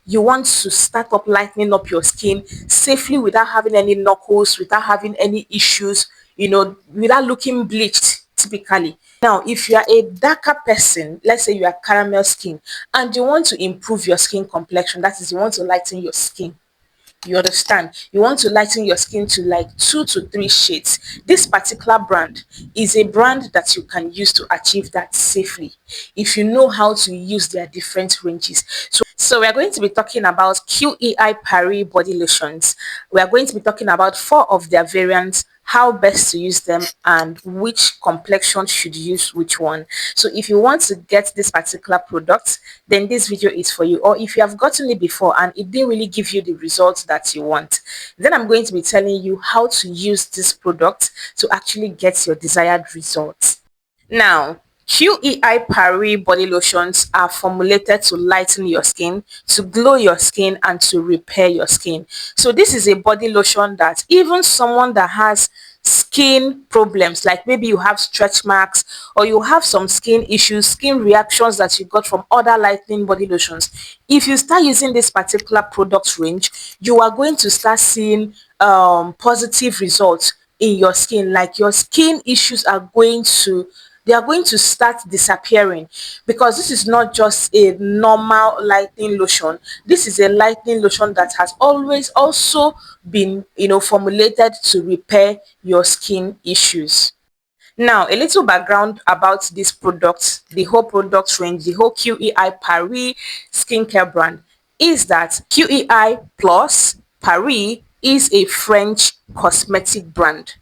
you want to start up lightening up your skin safely without having any knuckles, without having any issues, without looking bleached typically. Now, if you are a darker person, let's say you are caramel skin, and you want to improve your skin complexion, that is, you want to lighten your skin, you understand, you want to lighten your skin to like 2 to 3 shades, this particular brand is a brand that you can use to achieve that safely if you know how to use their different ranges. So we are going to be talking about Qei+Paris body lotions. We are going to be talking about 4 of their variants, how best to use them, and which complexion should use which one. So if you want to get this particular product, then this video is for you. Or if you have gotten it before and it didn't really give you the results that you want, then I'm going to be telling you how to use this product to actually get your desired results. Now, Qei+Paris body lotions are formulated to lighten your skin, to glow your skin, and to repair your skin. So this is a body lotion that even someone that has skin problems, like maybe you have stretch marks or you have some skin issues, skin reactions that you got from other lightening body lotions, if you start using this particular product range, you are going to start seeing positive results in your skin. Like your skin issues are going to, they are going to start disappearing, because this is not just a normal lightening lotion. This is a lightening lotion that has always also been, formulated to repair your skin issues. Now, a little background about this product, the whole product range, the whole Qei+Paris skincare brand, is that Qei plus Paris is a French cosmetic brand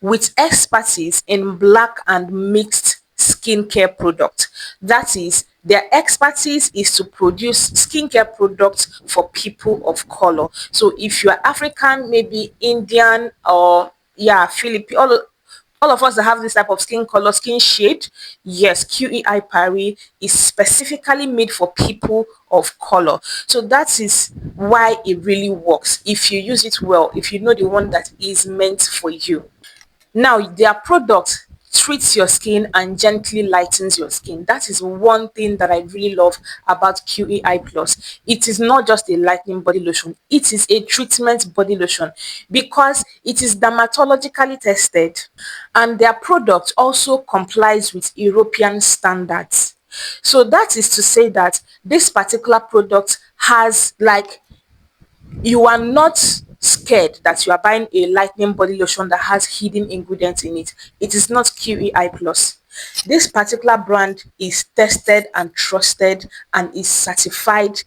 with expertise in black and mixed skincare products. That is, their expertise is to produce skincare products for people of color. So if you are African, maybe Indian, or yeah, Philippine, all of us that have this type of skin color, skin shade, yes, Qei+Paris is specifically made for people of color. So that is why it really works if you use it well, if you know the one that is meant for you. Now, their product treats your skin and gently lightens your skin. That is one thing that I really love about Qei Plus. It is not just a lightening body lotion, it is a treatment body lotion, because it is dermatologically tested, and their product also complies with European standards. So that is to say that this particular product has, like, you are not scared that you are buying a lightning body lotion that has hidden ingredients in it. It is not Qei plus. This particular brand is tested and trusted and is certified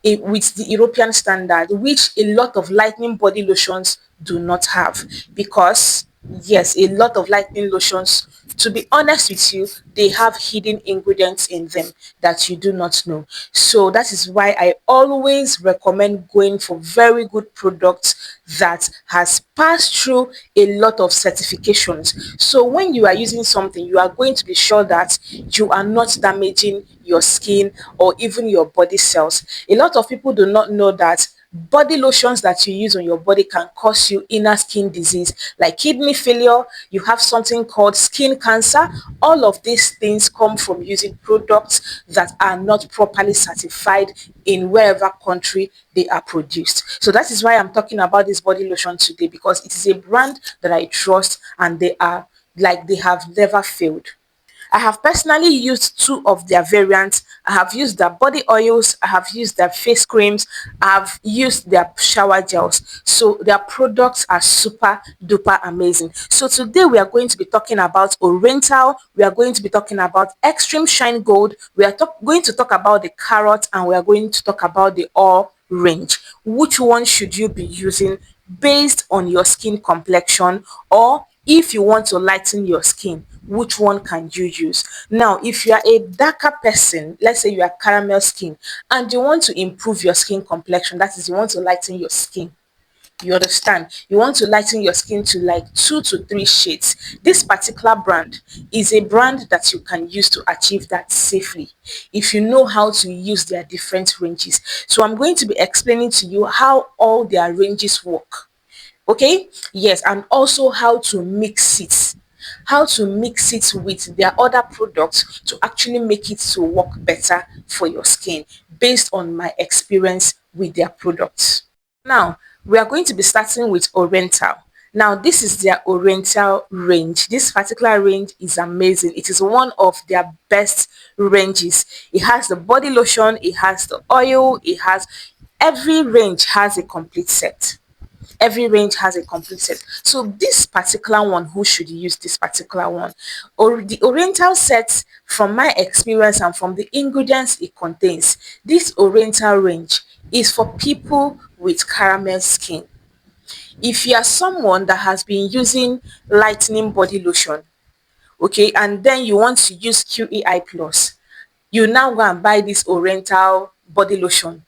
with the European standard, which a lot of lightning body lotions do not have. Because yes, a lot of lightning lotions, to be honest with you, they have hidden ingredients in them that you do not know. So that is why I always recommend going for very good products that has passed through a lot of certifications. So when you are using something, you are going to be sure that you are not damaging your skin or even your body cells. A lot of people do not know that body lotions that you use on your body can cause you inner skin disease like kidney failure. You have something called skin cancer. All of these things come from using products that are not properly certified in wherever country they are produced. So that is why I'm talking about this body lotion today, because it is a brand that I trust, and they are, like, they have never failed. I have personally used 2 of their variants. I have used their body oils, I have used their face creams, I have used their shower gels. So their products are super duper amazing. So today we are going to be talking about Oriental, we are going to be talking about Extreme Shine Gold, we are going to talk about the Carrot, and we are going to talk about the All range. Which one should you be using based on your skin complexion, or if you want to lighten your skin, which one can you use? Now, if you are a darker person, let's say you are caramel skin, and you want to improve your skin complexion, that is, you want to lighten your skin, you understand, you want to lighten your skin to like 2 to 3 shades, this particular brand is a brand that you can use to achieve that safely if you know how to use their different ranges. So I'm going to be explaining to you how all their ranges work. Okay, yes, and also how to mix it, how to mix it with their other products to actually make it to work better for your skin based on my experience with their products. Now, we are going to be starting with Oriental. Now, this is their Oriental range. This particular range is amazing. It is one of their best ranges. It has the body lotion, it has the oil, it has every range has a complete set. Every range has a complete set. So this particular one, who should use this particular one? Or the Oriental set, from my experience and from the ingredients it contains, this Oriental range is for people with caramel skin. If you are someone that has been using lightening body lotion, okay, and then you want to use QEI plus, you now go and buy this Oriental body lotion,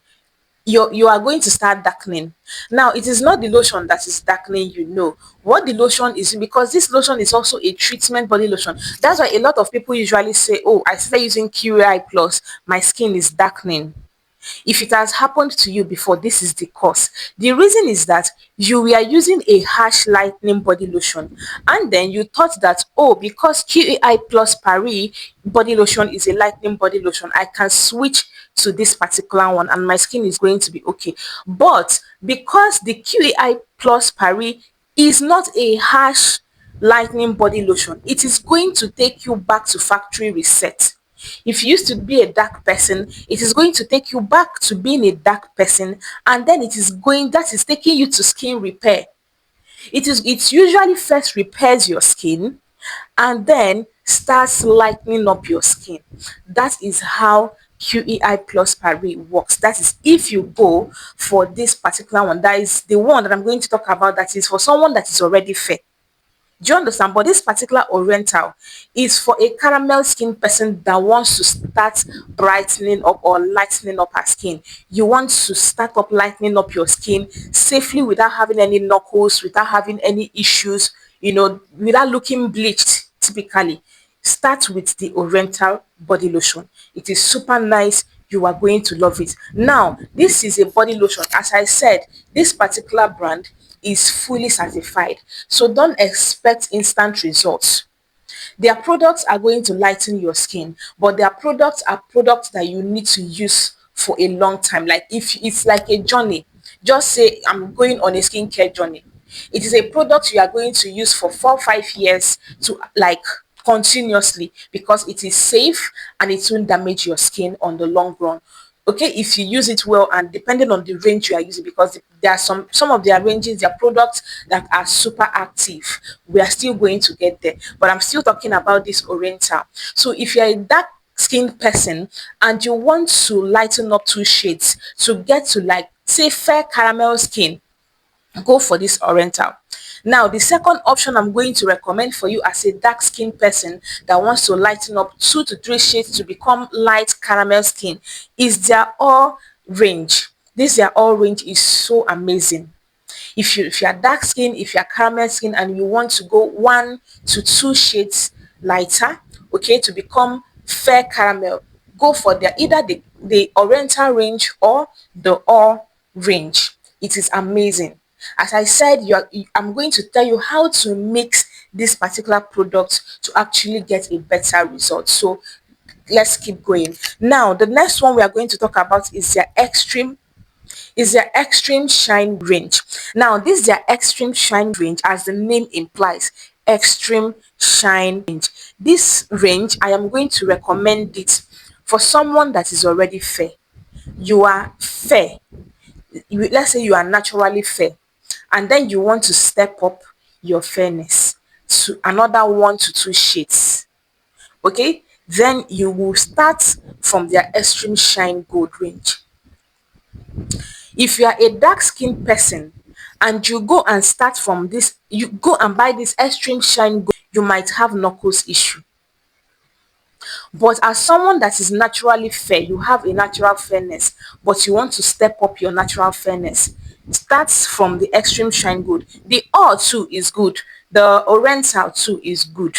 you are going to start darkening. Now, it is not the lotion that is darkening, what the lotion is, because this lotion is also a treatment body lotion. That's why a lot of people usually say, oh, I started using QI plus, my skin is darkening. If it has happened to you before, this is the cause. The reason is that you were using a harsh lightening body lotion, and then you thought that, oh, because Qei plus Paris body lotion is a lightening body lotion, I can switch to this particular one and my skin is going to be okay. But because the Qei plus Paris is not a harsh lightening body lotion, it is going to take you back to factory reset. If you used to be a dark person, it is going to take you back to being a dark person, and then that is taking you to skin repair. It usually first repairs your skin and then starts lightening up your skin. That is how QEI plus Paris works. That is if you go for this particular one. That is the one that I'm going to talk about, that is for someone that is already fair. Do you understand? But this particular Oriental is for a caramel skin person that wants to start brightening up or lightening up her skin. You want to start up lightening up your skin safely without having any knuckles, without having any issues, without looking bleached typically. Start with the Oriental body lotion. It is super nice. You are going to love it. Now, this is a body lotion. As I said, this particular brand is fully certified. So don't expect instant results. Their products are going to lighten your skin, but their products are products that you need to use for a long time. Like if it's like a journey, just say I'm going on a skincare journey. It is a product you are going to use for 4 or 5 years to like continuously, because it is safe and it won't damage your skin on the long run. Okay, if you use it well and depending on the range you are using, because there are some of their ranges, their products that are super active, we are still going to get there, but I'm still talking about this Oriental. So if you're a dark skin person and you want to lighten up 2 shades to get to like say fair caramel skin, go for this Oriental. Now, the second option I'm going to recommend for you as a dark skin person that wants to lighten up 2 to 3 shades to become light caramel skin is their all range. This their all range is so amazing. If you are dark skin, if you are caramel skin and you want to go 1 to 2 shades lighter, okay, to become fair caramel, go for either the Oriental range or the all range. It is amazing. As I said, I'm going to tell you how to mix this particular product to actually get a better result. So let's keep going. Now, the next one we are going to talk about is their extreme shine range. Now, this is their extreme shine range, as the name implies, extreme shine range. This range, I am going to recommend it for someone that is already fair. You are fair. Let's say you are naturally fair, and then you want to step up your fairness to another 1 to 2 shades. Okay, then you will start from their extreme shine gold range. If you are a dark skinned person and you go and start from this, you go and buy this extreme shine gold, you might have knuckles issue. But as someone that is naturally fair, you have a natural fairness, but you want to step up your natural fairness, starts from the extreme shine gold. The all too is good. The oriental too is good.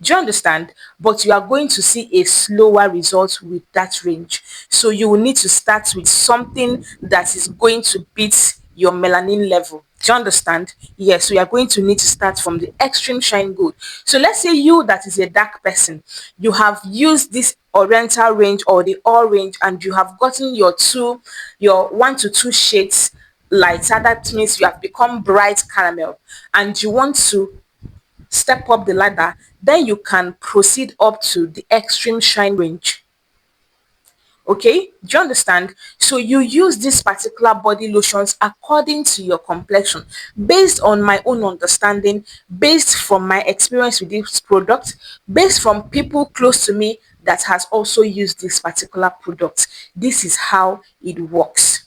Do you understand? But you are going to see a slower result with that range. So you will need to start with something that is going to beat your melanin level. Do you understand? Yes, so you are going to need to start from the extreme shine gold. So let's say you that is a dark person, you have used this oriental range or the all range, and you have gotten your 1 to 2 shades lighter. That means you have become bright caramel and you want to step up the ladder, then you can proceed up to the extreme shine range. Okay, do you understand? So you use this particular body lotions according to your complexion, based on my own understanding, based from my experience with this product, based from people close to me that has also used this particular product. This is how it works.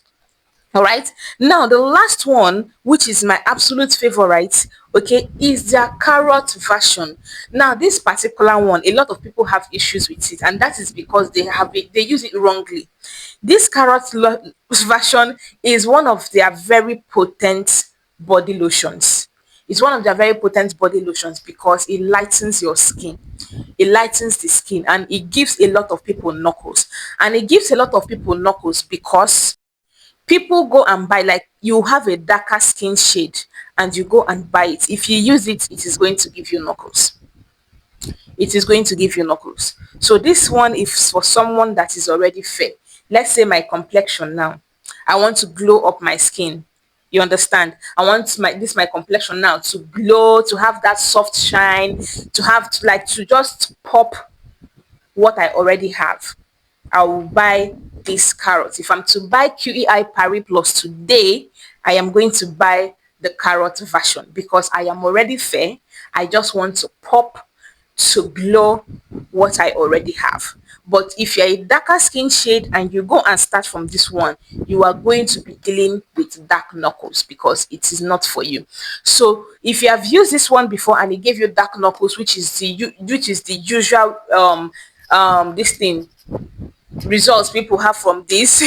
All right. Now, the last one, which is my absolute favorite, okay, is their carrot version. Now, this particular one, a lot of people have issues with it, and that is because they use it wrongly. This version is one of their very potent body lotions. It's one of their very potent body lotions because it lightens your skin. It lightens the skin and it gives a lot of people knuckles. And it gives a lot of people knuckles because people go and buy, like you have a darker skin shade and you go and buy it. If you use it, it is going to give you knuckles. It is going to give you knuckles. So this one is for someone that is already fair. Let's say my complexion now, I want to glow up my skin. You understand? I want my complexion now to glow, to have that soft shine, to have to just pop what I already have. I will buy this carrot. If I'm to buy Qei+Paris Plus today, I am going to buy the carrot version because I am already fair. I just want to pop, to glow what I already have. But if you're a darker skin shade and you go and start from this one, you are going to be dealing with dark knuckles because it is not for you. So if you have used this one before and it gave you dark knuckles, which is the usual this thing results people have from this,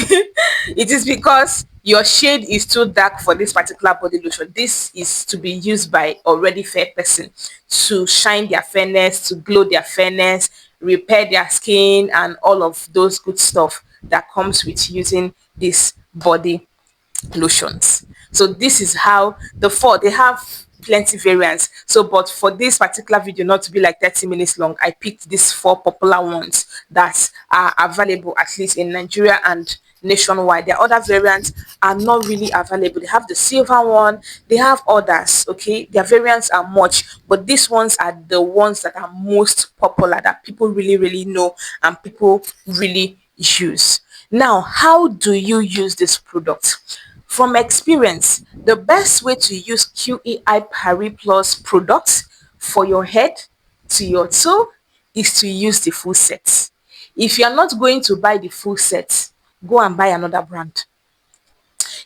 it is because your shade is too dark for this particular body lotion. This is to be used by already fair person to shine their fairness, to glow their fairness, repair their skin, and all of those good stuff that comes with using this body lotions. So this is how the four, they have plenty variants. So but for this particular video not to be like 30 minutes long, I picked these four popular ones that are available at least in Nigeria and nationwide. Their other variants are not really available. They have the silver one, they have others. Okay, their variants are much, but these ones are the ones that are most popular, that people really know and people really use. Now, how do you use this product? From experience, the best way to use Qei+Paris Plus products for your head to your toe is to use the full set. If you are not going to buy the full set, go and buy another brand.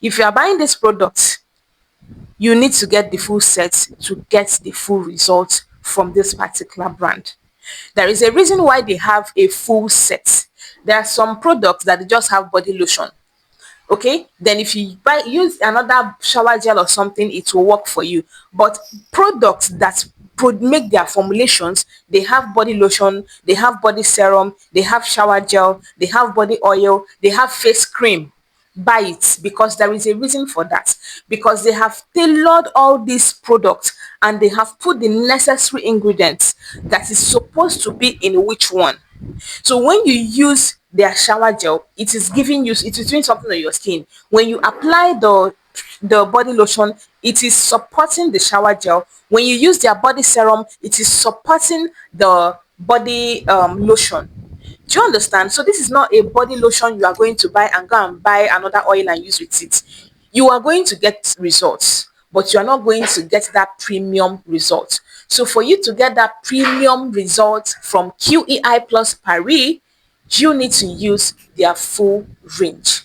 If you are buying this product, you need to get the full set to get the full result from this particular brand. There is a reason why they have a full set. There are some products that they just have body lotion. Okay, then if you use another shower gel or something, it will work for you. But products that make their formulations, they have body lotion, they have body serum, they have shower gel, they have body oil, they have face cream. Buy it because there is a reason for that, because they have tailored all these products and they have put the necessary ingredients that is supposed to be in which one. So when you use their shower gel, it is doing something on your skin. When you apply the body lotion, it is supporting the shower gel. When you use their body serum, it is supporting the body lotion. Do you understand? So this is not a body lotion you are going to buy and go and buy another oil and use with it. You are going to get results, but you are not going to get that premium result. So for you to get that premium result from Qei+Paris, you need to use their full range.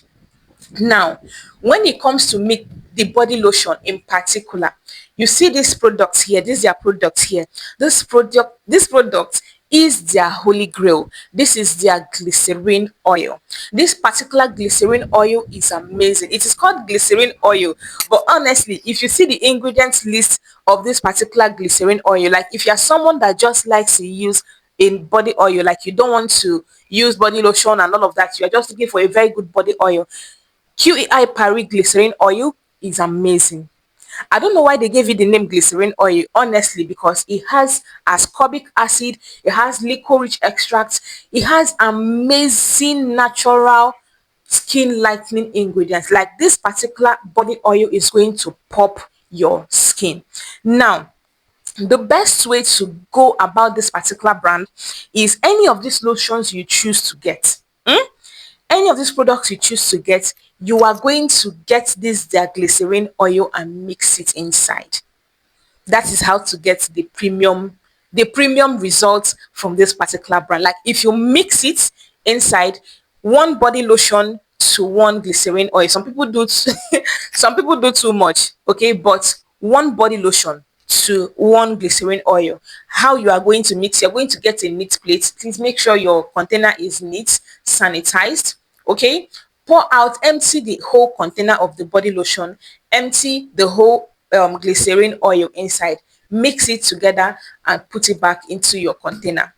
Now, when it comes to make the body lotion in particular, you see this product here, this is their product here. This product is their holy grail. This is their glycerin oil. This particular glycerin oil is amazing. It is called glycerin oil, but honestly, if you see the ingredients list of this particular glycerin oil, like if you're someone that just likes to use in body oil, like you don't want to use body lotion and all of that, you're just looking for a very good body oil, Qei+Paris glycerin oil is amazing. I don't know why they gave it the name glycerin oil, honestly, because it has ascorbic acid, it has licorice extract, it has amazing natural skin lightening ingredients. Like this particular body oil is going to pop your skin. Now, the best way to go about this particular brand is any of these lotions you choose to get. Any of these products you choose to get, you are going to get this their glycerin oil and mix it inside. That is how to get the premium results from this particular brand. Like if you mix it inside one body lotion to one glycerin oil, some people do some people do too much, okay, but one body lotion to one glycerin oil. How you are going to mix, you're going to get a neat plate. Please make sure your container is neat, sanitized, okay. Pour out, empty the whole container of the body lotion, empty the whole glycerin oil inside, mix it together and put it back into your container.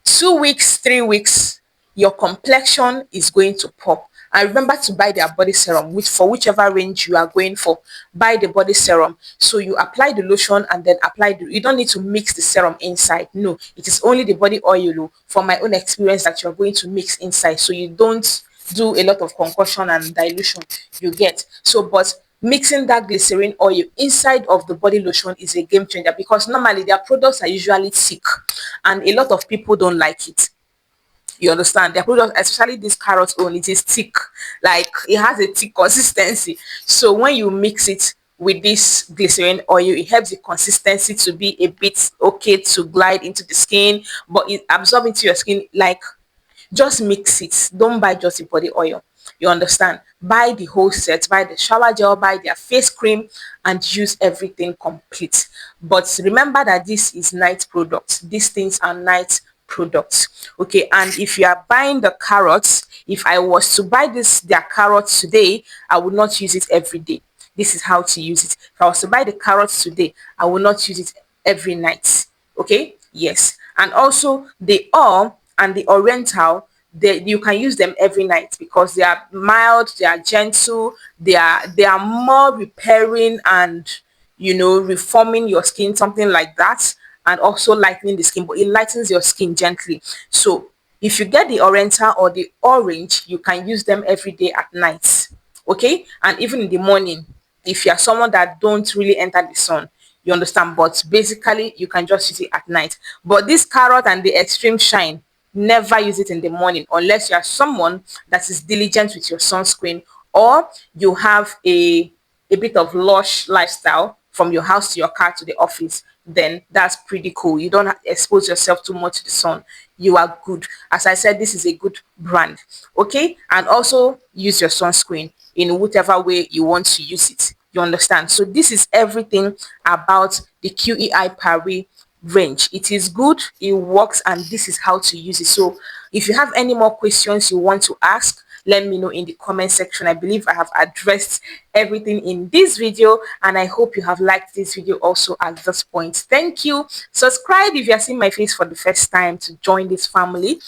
2 weeks, 3 weeks, your complexion is going to pop. And remember to buy their body serum, which for whichever range you are going for, buy the body serum. So you apply the lotion and then you don't need to mix the serum inside. No, it is only the body oil, from my own experience, that you're going to mix inside. So you don't do a lot of concoction and dilution, you get. So, but mixing that glycerin oil inside of the body lotion is a game changer, because normally their products are usually thick and a lot of people don't like it. You understand? Their product, especially this carrot oil, it is thick. Like it has a thick consistency. So when you mix it with this glycerin oil, it helps the consistency to be a bit okay to glide into the skin, but it absorbs into your skin. Like, just mix it. Don't buy just the body oil. You understand? Buy the whole set, buy the shower gel, buy their face cream, and use everything complete. But remember that this is night products. These things are night products. Okay, and if you are buying the carrots, if I was to buy their carrots today, I would not use it every day. This is how to use it. If I was to buy the carrots today, I will not use it every night. Okay, yes. And also the oil and the oriental, you can use them every night because they are mild, they are gentle, they are more repairing and reforming your skin, something like that, and also lightening the skin, but it lightens your skin gently. So if you get the oriental or the orange, you can use them every day at night, okay, and even in the morning if you are someone that don't really enter the sun, you understand, but basically you can just use it at night. But this carrot and the extreme shine, never use it in the morning unless you are someone that is diligent with your sunscreen, or you have a bit of lush lifestyle from your house to your car to the office. Then that's pretty cool. You don't expose yourself too much to the sun. You are good. As I said, this is a good brand, okay. And also use your sunscreen in whatever way you want to use it. You understand? So this is everything about the Qei+Paris range. It is good, it works, and this is how to use it. So if you have any more questions you want to ask, let me know in the comment section. I believe I have addressed everything in this video, and I hope you have liked this video also at this point. Thank you. Subscribe if you are seeing my face for the first time to join this family.